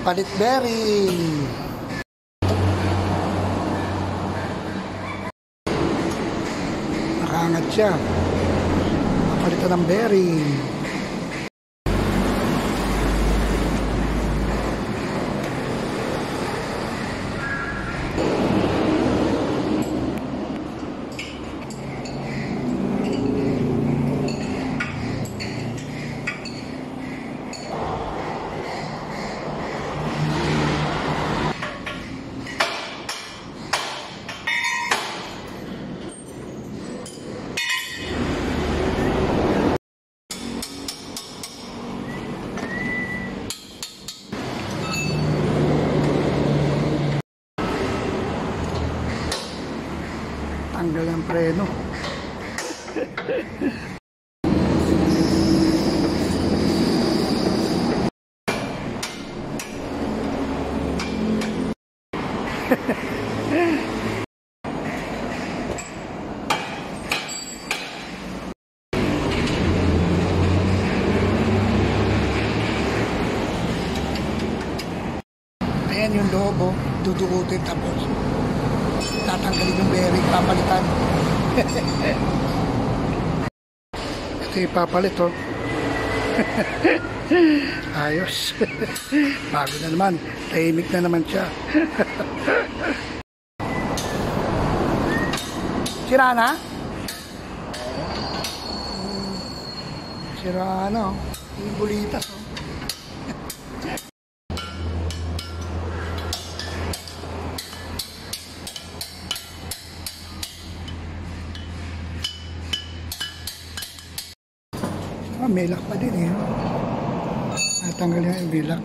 Palit bearing. Nakaangat siya. Napalitan ng bearing. Tanggal ang preno. Ayan yung loob, dudukutin tapos tatanggalin yung bearing, papalitan. Ito yung papalit, oh. Ayos. Bago na naman, tahimik na naman siya. Sira na? Sira na, oh. Yung bulitas, oh. May lock pa din eh. Natanggal na yung bilak.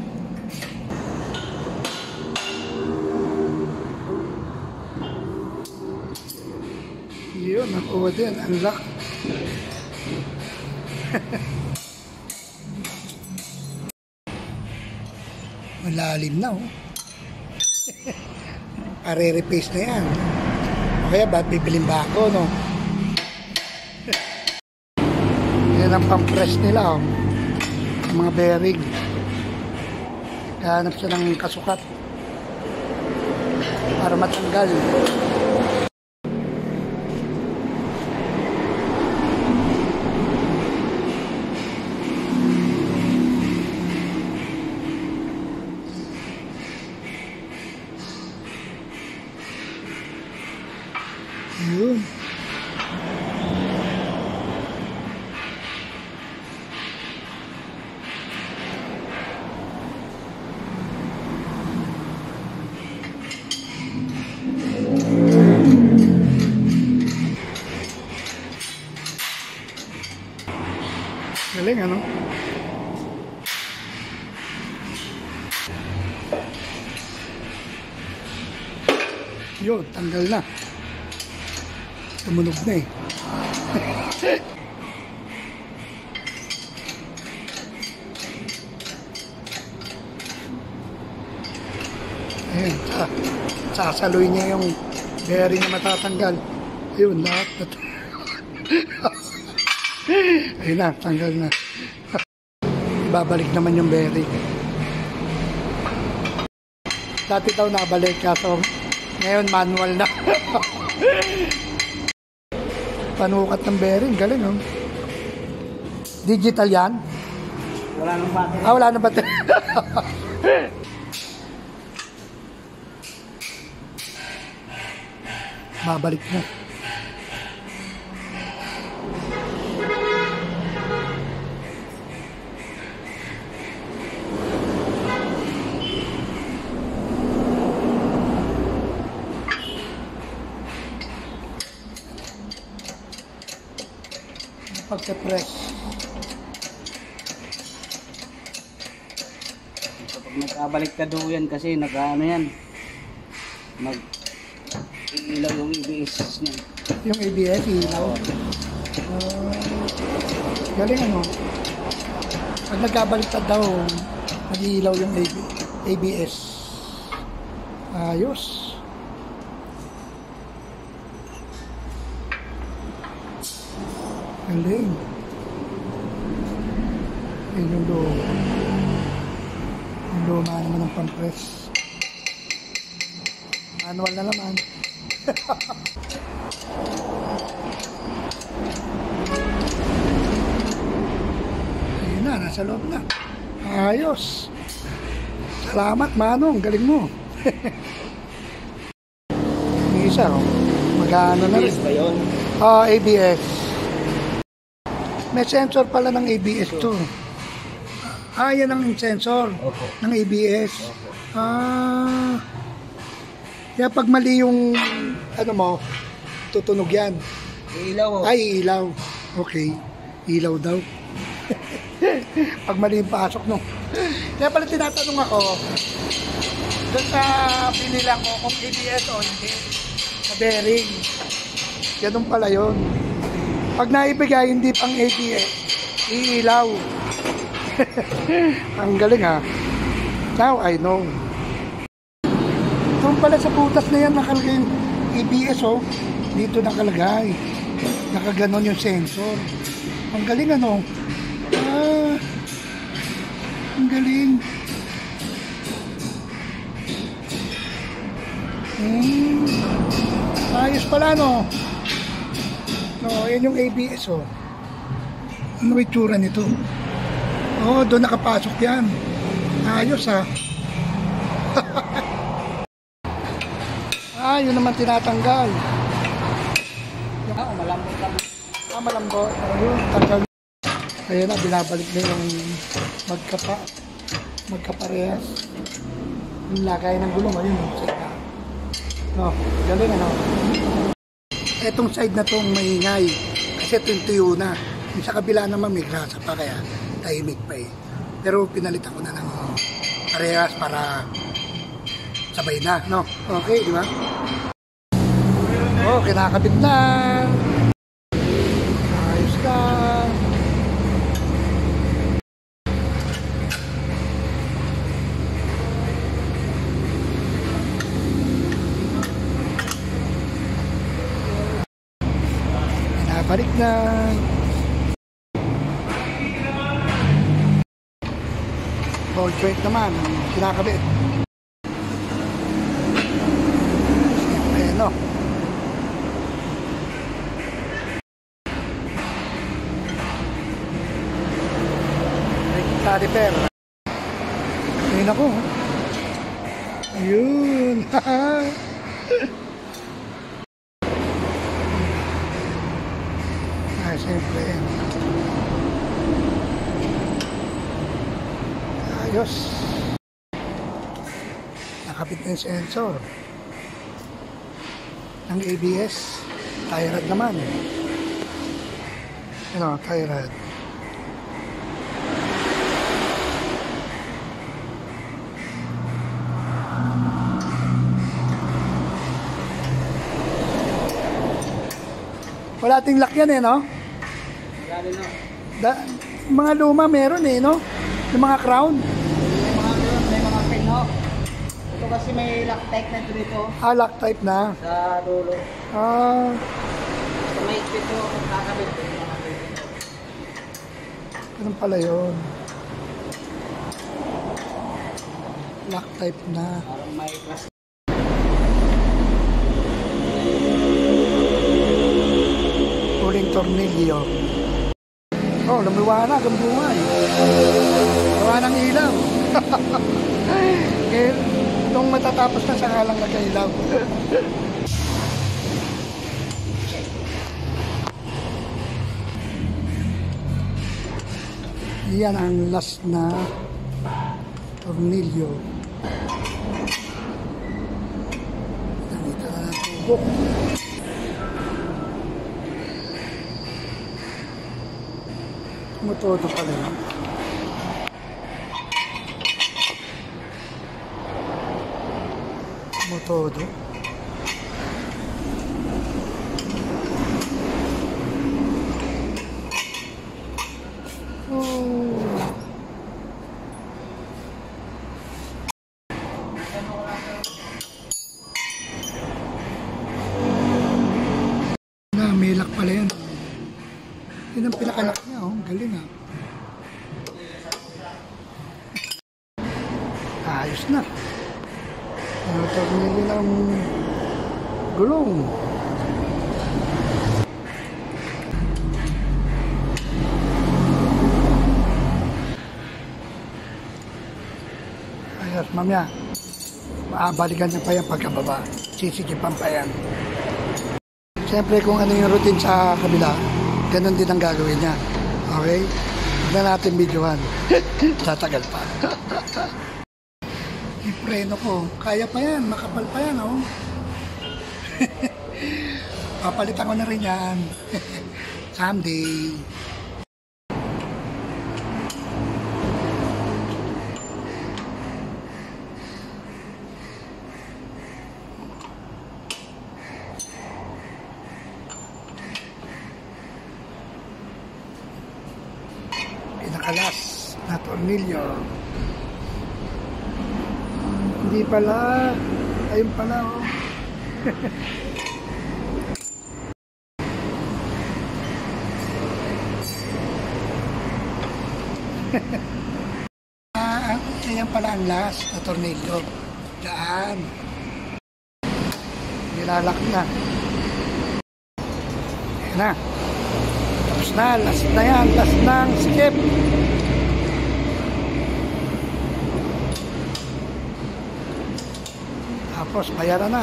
Yun, nakuha din. Ang lock. Malalim na, oh. Pare-repaste na yan. O kaya ba't bibilin ba ako, no? Yan ang pang-press nila, oh. Mga bearing. Hanap siya ng kasukat para matanggal. Yun. Galing, ano? Yun, tanggal na. Tumunog na eh. Ayan, sasaloy niya yung bearing na matatanggal. Ayun, lahat na to. Ayun na, tanggal na. Babalik naman yung bearing. Dati daw nabalik, kaso ngayon manual na. Panukat ng bearing, galing, oh. Digital yan? Wala nang battery. Ah, wala nang battery. Babalik na. Pagka-press. Kapag nagkabalik ka doon yan kasi nag-ano yan. Mag-ilaw yung ABS niya. Yung ABS, ilaw. Galing, ano? Pag nagkabaliktad daw, nag-iilaw yung ABS. Ayos. Galing. Yan yung loob. Yung luma naman ng pampress. Manual na naman. Ayun na, nasa loob na. Ayos. Salamat, Manong. Galing mo. Yung isa, oh. Mag-ano na rin. ABS ba yun? ABS. May sensor pala ng ABS to. Yan ang sensor Opo. ng ABS. Opo. Kaya pag mali yung ano mo, tutunog yan. Ilaw. Ay, ilaw. Okay. Ilaw daw. Pag mali yung pasok, no. Kaya pala tinatanong ako, doon sa pinilang ko kung ABS o hindi, sa bearing. Ganun pala yun. Pag naibigay, hindi pang ABS, iilaw. Ang galing ha. Now I know. Doon pala sa butas na yan nakalagay yung ABS oh. Dito nakalagay. Nakaganon yung sensor. Ang galing ano. Ang galing. Ayos pala no. No, yan yung ABS oh. Ano yung tsura nito? Oh, doon nakapasok yan. Ayos ha. Yun naman tinatanggal. Malambot lang. Malambot. Ayun, tanggal. Ayan na, binabalik na yung magkaparehas. Yung lagay ng gulong, ayun. No, galing ano. Etong side na tong maingay. Kasi ito yung tuyo na. Yung sa kabila naman may grasa pa kaya tahimik pa eh. Pero pinalitan ko na ng parehas para sabay na, no? Okay, di ba? Oh, kinakabit na. Ayos na. Kinabalik na. Ball joint naman, kinakabit. Ayan o. Caliper. Ayun ako. Ayun. Siyempre. Ayos. Nakabit na yung sensor ng ABS. Tie rod naman. Ano, tie rod. Wala ting lock yan eh, no? Wala rin no. Mga luma meron eh, no? Yung mga crown. May mga pin no. Ito kasi may lock type na dito. Lock type na. Sa dulo. May ito kakabit ko yung mga pin. Ganun pala yun. Lock type na. Parang may class. Uling tornilyo. Oh, lumiwanag ang buhay. Gawa ng ilaw. Eh, nung matatapos na saka lang nagkailaw. Yan ang last na tornilyo. Nakita na ng tubok. Motodo pala yun. Motodo. May lock pala yan. Yun ang pinakalock niya, oh. Galing ah. Ayos na. Tornilyo ng gulong. Ayos, mamaya. Balikan niya pa yan pagkababa. Sisikipan pa yan. Siyempre kung ano yung routine sa kabila, ganun din ang gagawin niya. Okay? Huwag na natin videohan. Tatagal pa. Yung preno ko, kaya pa yan, makapal pa yan, oh. Papalitan ko na rin yan. Someday. Pinakalas na tornilyo. Hindi pala. Ayun pala, oh. Ayan pala ang last na tornilyo. Diyan. Nilalak na. Ayan na. Tapos na. Last na yan. Last ng skip. Tapos bayaran na.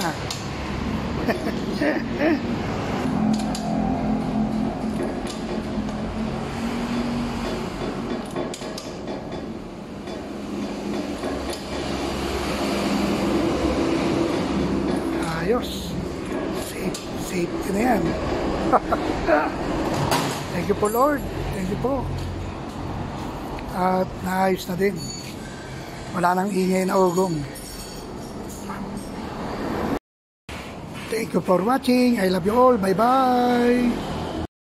Ayos. Safety na yan. Thank you po, Lord. Thank you po. At naayos na din. Wala nang ingay na ugong. Thank you for watching. I love you all. Bye-bye.